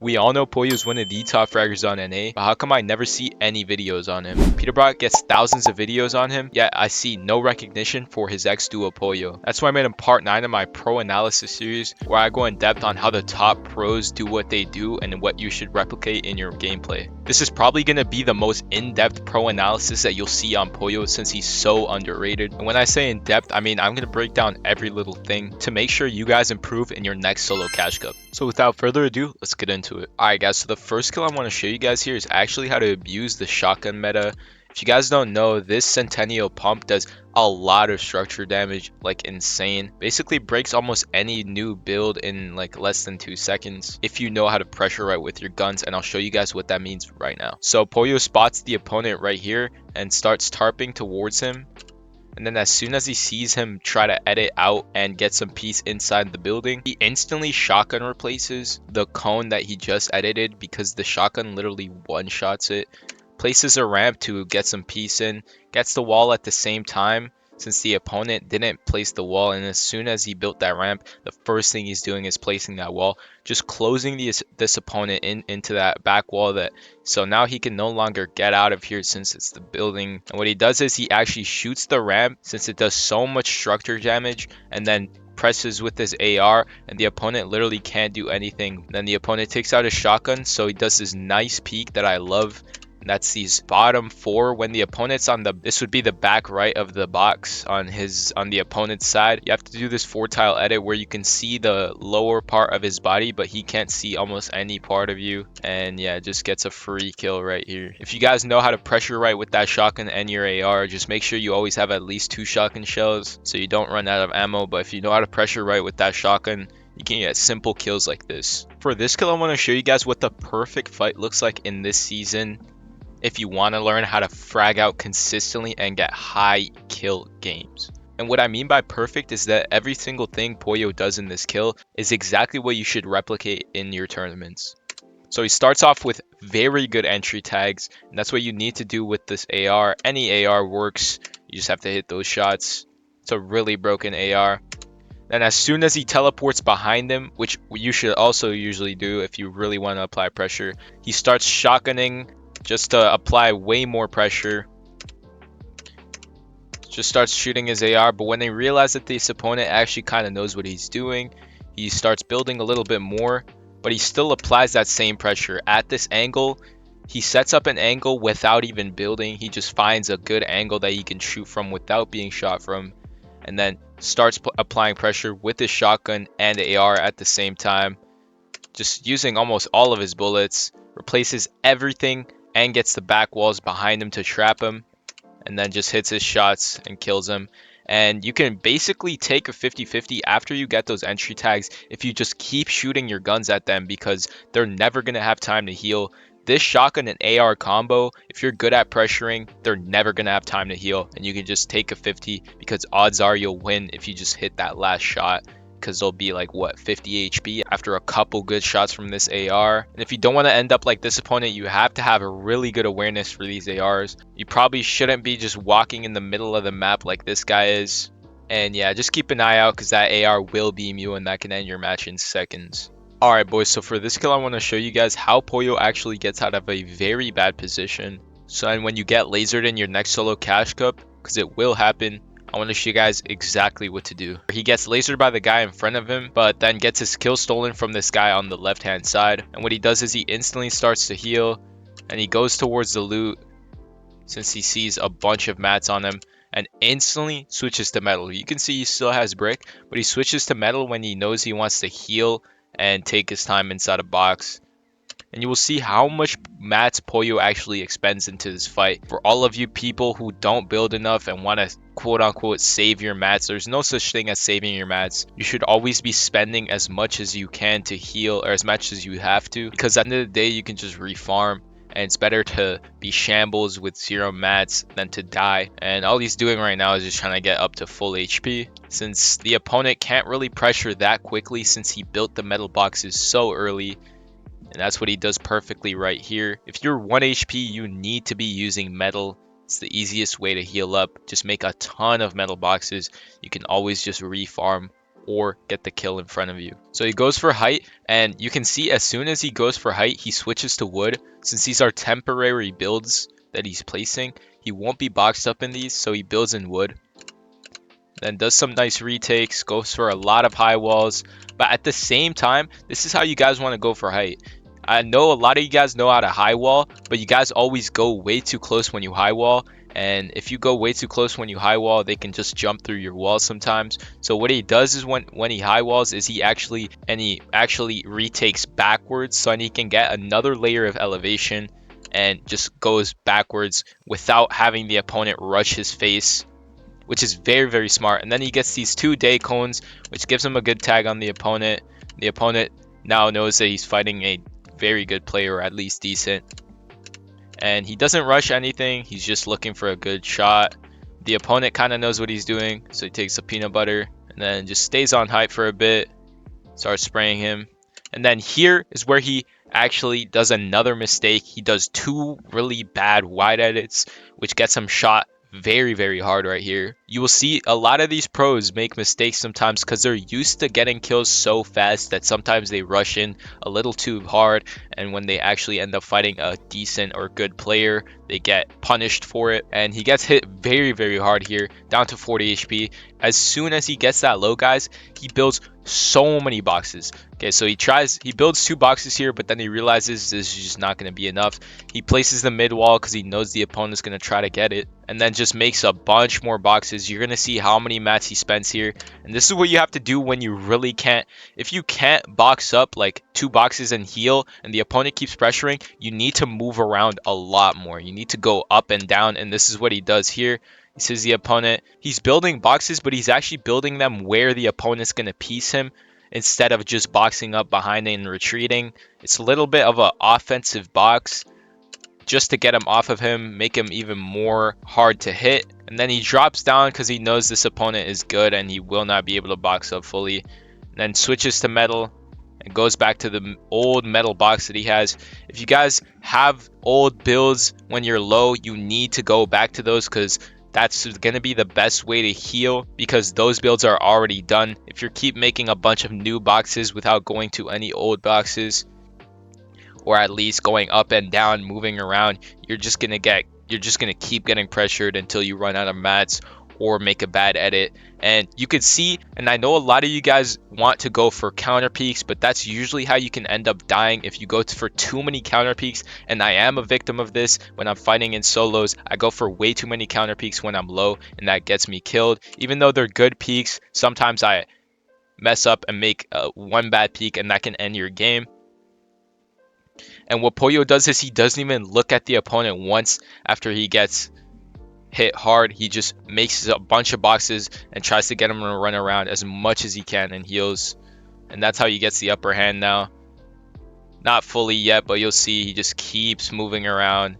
We all know Pollo's one of the top fraggers on NA, but how come I never see any videos on him? Peterbot gets thousands of videos on him, yet I see no recognition for his ex-duo Pollo. That's why I made him part 9 of my pro analysis series, where I go in depth on how the top pros do what they do and what you should replicate in your gameplay. This is probably going to be the most in-depth pro analysis that you'll see on Pollo since he's so underrated. And when I say in-depth, I mean I'm going to break down every little thing to make sure you guys improve in your next solo cash cup. So without further ado, let's get into it. Alright guys, so the first skill I want to show you guys here is actually how to abuse the shotgun meta. If you guys don't know, this Centennial pump does a lot of structure damage, like insane. Basically breaks almost any new build in like less than 2 seconds if you know how to pressure right with your guns, and I'll show you guys what that means right now. So Pollo spots the opponent right here and starts tarping towards him. And then as soon as he sees him try to edit out and get some peace inside the building, he instantly shotgun replaces the cone that he just edited because the shotgun literally one-shots it. Places a ramp to get some peace in, gets the wall at the same time since the opponent didn't place the wall, and as soon as he built that ramp, the first thing he's doing is placing that wall, just closing this opponent into that back wall. So now he can no longer get out of here since it's the building. And what he does is he actually shoots the ramp since it does so much structure damage, and then presses with his AR, and the opponent literally can't do anything. Then the opponent takes out his shotgun, so he does this nice peek that I love. That's these bottom 4 when the opponent's on this would be the back right of the box on the opponent's side. You have to do this 4-tile edit where you can see the lower part of his body, but he can't see almost any part of you. And yeah, just gets a free kill right here. If you guys know how to pressure right with that shotgun and your AR, just make sure you always have at least 2 shotgun shells so you don't run out of ammo. But if you know how to pressure right with that shotgun, you can get simple kills like this. For this kill, I want to show you guys what the perfect fight looks like in this season if you want to learn how to frag out consistently and get high kill games. And what I mean by perfect is that every single thing Pollo does in this kill is exactly what you should replicate in your tournaments. So he starts off with very good entry tags, and that's what you need to do with this AR. Any AR works, you just have to hit those shots. It's a really broken AR. Then as soon as he teleports behind him, which you should also usually do if you really want to apply pressure, he starts shotgunning just to apply way more pressure. Just starts shooting his AR, but when they realize that this opponent actually kind of knows what he's doing, he starts building a little bit more, but he still applies that same pressure. At this angle, he sets up an angle without even building. He just finds a good angle that he can shoot from without being shot from, and then starts applying pressure with his shotgun and AR at the same time, just using almost all of his bullets, replaces everything and gets the back walls behind him to trap him, and then just hits his shots and kills him. And you can basically take a 50-50 after you get those entry tags if you just keep shooting your guns at them, because they're never going to have time to heal. This shotgun and AR combo, if you're good at pressuring, they're never going to have time to heal, and you can just take a 50 because odds are you'll win if you just hit that last shot, because they'll be like, what, 50 HP after a couple good shots from this AR. And if you don't want to end up like this opponent, you have to have a really good awareness for these ARs. You probably shouldn't be just walking in the middle of the map like this guy is. And yeah, just keep an eye out because that AR will beam you and that can end your match in seconds. Alright boys, so for this kill I want to show you guys how Pollo actually gets out of a very bad position. So and when you get lasered in your next solo cash cup, because it will happen, I want to show you guys exactly what to do. He gets lasered by the guy in front of him, but then gets his kill stolen from this guy on the left hand side. And what he does is he instantly starts to heal, and he goes towards the loot since he sees a bunch of mats on him, and instantly switches to metal. You can see he still has brick, but he switches to metal when he knows he wants to heal and take his time inside a box. And you will see how much mats Pollo actually expends into this fight. For all of you people who don't build enough and want to quote unquote save your mats, there's no such thing as saving your mats. You should always be spending as much as you can to heal, or as much as you have to, because at the end of the day you can just refarm, and it's better to be shambles with 0 mats than to die. And all he's doing right now is just trying to get up to full HP, since the opponent can't really pressure that quickly since he built the metal boxes so early. And that's what he does perfectly right here. If you're 1 HP, you need to be using metal. It's the easiest way to heal up. Just make a ton of metal boxes. You can always just refarm or get the kill in front of you. So he goes for height, and you can see as soon as he goes for height, he switches to wood. Since these are temporary builds that he's placing, he won't be boxed up in these, so he builds in wood. Then does some nice retakes, goes for a lot of high walls. But at the same time, this is how you guys want to go for height. I know a lot of you guys know how to high wall, but you guys always go way too close when you high wall. And if you go way too close when you high wall, they can just jump through your wall sometimes. So what he does is when he high walls is he actually retakes backwards, so he can get another layer of elevation and just goes backwards without having the opponent rush his face, which is very, very smart. And then he gets these 2 day cones, which gives him a good tag on the opponent. The opponent now knows that he's fighting a very good player, or at least decent. And he doesn't rush anything. He's just looking for a good shot. The opponent kind of knows what he's doing, so he takes the peanut butter and then just stays on height for a bit, starts spraying him. And then here is where he actually does another mistake. He does 2 really bad wide edits, which gets him shot very, very hard right here. You will see a lot of these pros make mistakes sometimes because they're used to getting kills so fast that sometimes they rush in a little too hard, and when they actually end up fighting a decent or good player, they get punished for it. And he gets hit very, very hard here, down to 40 HP. As soon as he gets that low, guys, he builds so many boxes. Okay, so he builds 2 boxes here, but then he realizes this is just not going to be enough. He places the mid wall because he knows the opponent's going to try to get it, and then just makes a bunch more boxes. You're going to see how many mats he spends here, and this is what you have to do when you really can't. If you can't box up like 2 boxes and heal, and the opponent keeps pressuring, you need to move around a lot more. You need to go up and down, and this is what he does here. He sees the opponent, he's building boxes, but he's actually building them where the opponent's going to piece him, instead of just boxing up behind it and retreating. It's a little bit of an offensive box just to get him off of him, make him even more hard to hit. And then he drops down because he knows this opponent is good and he will not be able to box up fully. And then switches to metal and goes back to the old metal box that he has. If you guys have old builds when you're low, you need to go back to those because that's going to be the best way to heal, because those builds are already done. If you keep making a bunch of new boxes without going to any old boxes, or at least going up and down, moving around, you're just going to keep getting pressured until you run out of mats or make a bad edit. And you could see, and I know a lot of you guys want to go for counter peaks, but that's usually how you can end up dying if you go for too many counter peaks. And I am a victim of this when I'm fighting in solos. I go for way too many counter peaks when I'm low, and that gets me killed. Even though they're good peaks, sometimes I mess up and make one bad peak, and that can end your game. And what Pollo does is he doesn't even look at the opponent once after he gets hit hard. He just makes a bunch of boxes and tries to get him to run around as much as he can and heals. And that's how he gets the upper hand now. Not fully yet, but you'll see he just keeps moving around.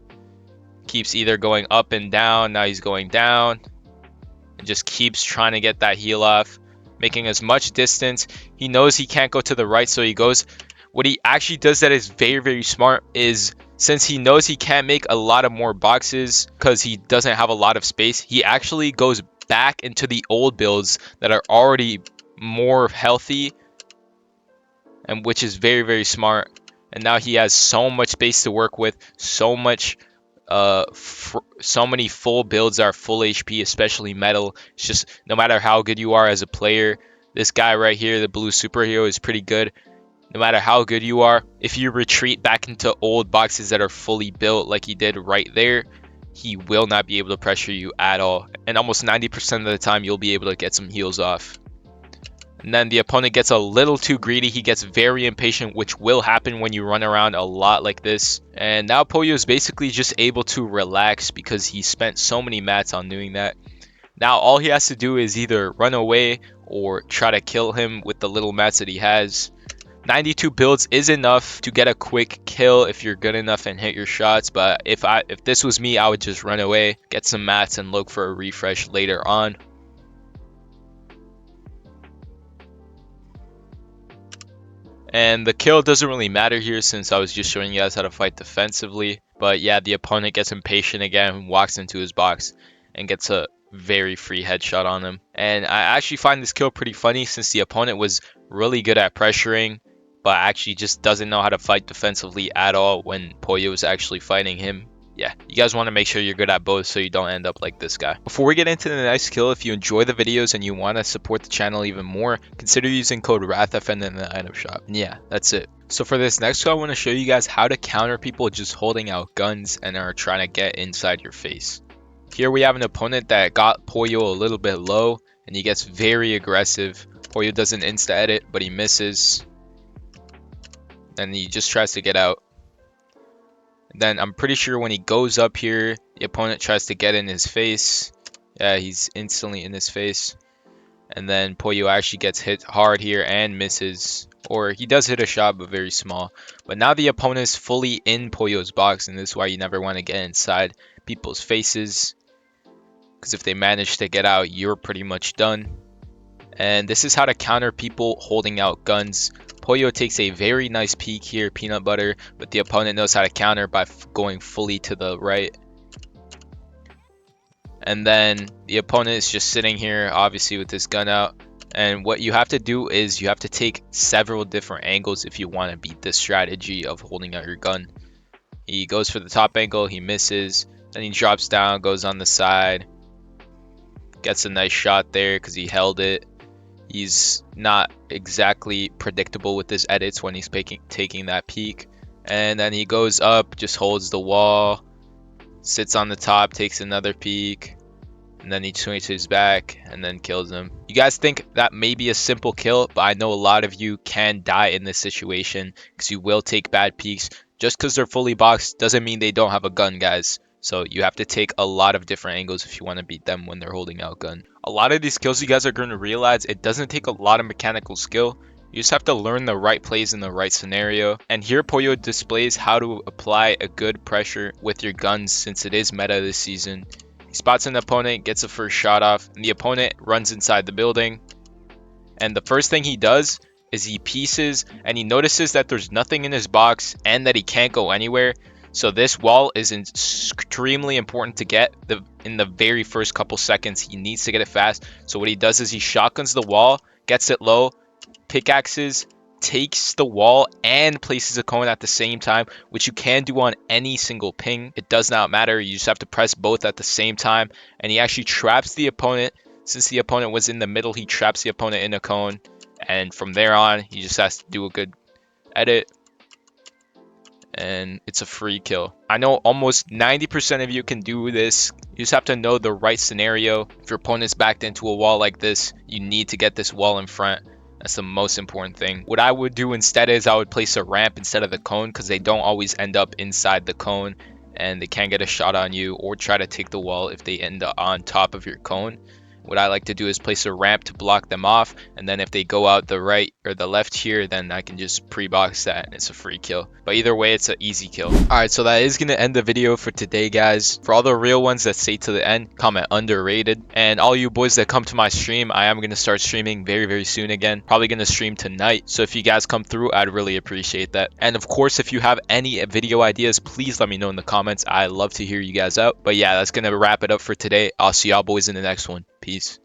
Keeps either going up and down. Now he's going down. And just keeps trying to get that heal off. Making as much distance. He knows he can't go to the right, so he goes. What he actually does that is very, very smart is, since he knows he can't make a lot of more boxes because he doesn't have a lot of space, he actually goes back into the old builds that are already more healthy, and which is very, very smart. And now he has so much space to work with, so many full builds are full HP, especially metal. It's just, no matter how good you are as a player, this guy right here, the blue superhero, is pretty good. No matter how good you are, if you retreat back into old boxes that are fully built like he did right there, he will not be able to pressure you at all. And almost 90% of the time, you'll be able to get some heals off. And then the opponent gets a little too greedy. He gets very impatient, which will happen when you run around a lot like this. And now Pollo is basically just able to relax because he spent so many mats on doing that. Now all he has to do is either run away or try to kill him with the little mats that he has. 92 builds is enough to get a quick kill if you're good enough and hit your shots, but if this was me, I would just run away, get some mats, and look for a refresh later on. And the kill doesn't really matter here since I was just showing you guys how to fight defensively. But yeah, the opponent gets impatient again, walks into his box, and gets a very free headshot on him. And I actually find this kill pretty funny since the opponent was really good at pressuring, but actually just doesn't know how to fight defensively at all when Pollo is actually fighting him. Yeah, you guys want to make sure you're good at both so you don't end up like this guy. Before we get into the next kill, if you enjoy the videos and you want to support the channel even more, consider using code RATHFN in the item shop. And yeah, that's it. So for this next kill, I want to show you guys how to counter people just holding out guns and are trying to get inside your face. Here we have an opponent that got Pollo a little bit low and he gets very aggressive. Pollo does an insta edit, but he misses. Then he just tries to get out. Then I'm pretty sure when he goes up here, the opponent tries to get in his face. Yeah, he's instantly in his face. And then Pollo actually gets hit hard here and misses. Or he does hit a shot, but very small. But now the opponent is fully in Pollo's box, and this is why you never want to get inside people's faces. Because if they manage to get out, you're pretty much done. And this is how to counter people holding out guns. Pollo takes a very nice peek here, peanut butter, but the opponent knows how to counter by going fully to the right. And then the opponent is just sitting here, obviously with his gun out. And what you have to do is you have to take several different angles if you want to beat this strategy of holding out your gun. He goes for the top angle, he misses. Then he drops down, goes on the side. Gets a nice shot there because he held it. He's not exactly predictable with his edits when he's taking that peek. And then he goes up, just holds the wall, sits on the top, takes another peek, and then he switches back and then kills him. You guys think that may be a simple kill, but I know a lot of you can die in this situation because you will take bad peeks. Just because they're fully boxed doesn't mean they don't have a gun, guys. So you have to take a lot of different angles if you want to beat them when they're holding out gun. A lot of these kills, you guys are going to realize it doesn't take a lot of mechanical skill. You just have to learn the right plays in the right scenario. And here Pollo displays how to apply a good pressure with your guns since it is meta this season. He spots an opponent, gets a first shot off, and the opponent runs inside the building. And the first thing he does is he pieces and he notices that there's nothing in his box and that he can't go anywhere. So this wall is extremely important to get in the very first couple seconds. He needs to get it fast. So what he does is he shotguns the wall, gets it low, pickaxes, takes the wall, and places a cone at the same time, which you can do on any single ping. It does not matter. You just have to press both at the same time. And he actually traps the opponent. Since the opponent was in the middle, he traps the opponent in a cone. And from there on, he just has to do a good edit. And it's a free kill. I know almost 90% of you can do this. You just have to know the right scenario. If your opponent's backed into a wall like this, you need to get this wall in front. That's the most important thing. What I would do instead is I would place a ramp instead of the cone because they don't always end up inside the cone and they can get a shot on you or try to take the wall if they end up on top of your cone. What I like to do is place a ramp to block them off, and then if they go out the right or the left here, then I can just pre-box that and it's a free kill. But either way, it's an easy kill. Alright, so that is going to end the video for today, guys. For all the real ones that stay to the end, comment underrated. And all you boys that come to my stream, I am going to start streaming very, very soon again. Probably going to stream tonight. So if you guys come through, I'd really appreciate that. And of course, if you have any video ideas, please let me know in the comments. I love to hear you guys out. But yeah, that's going to wrap it up for today. I'll see y'all boys in the next one. Peace.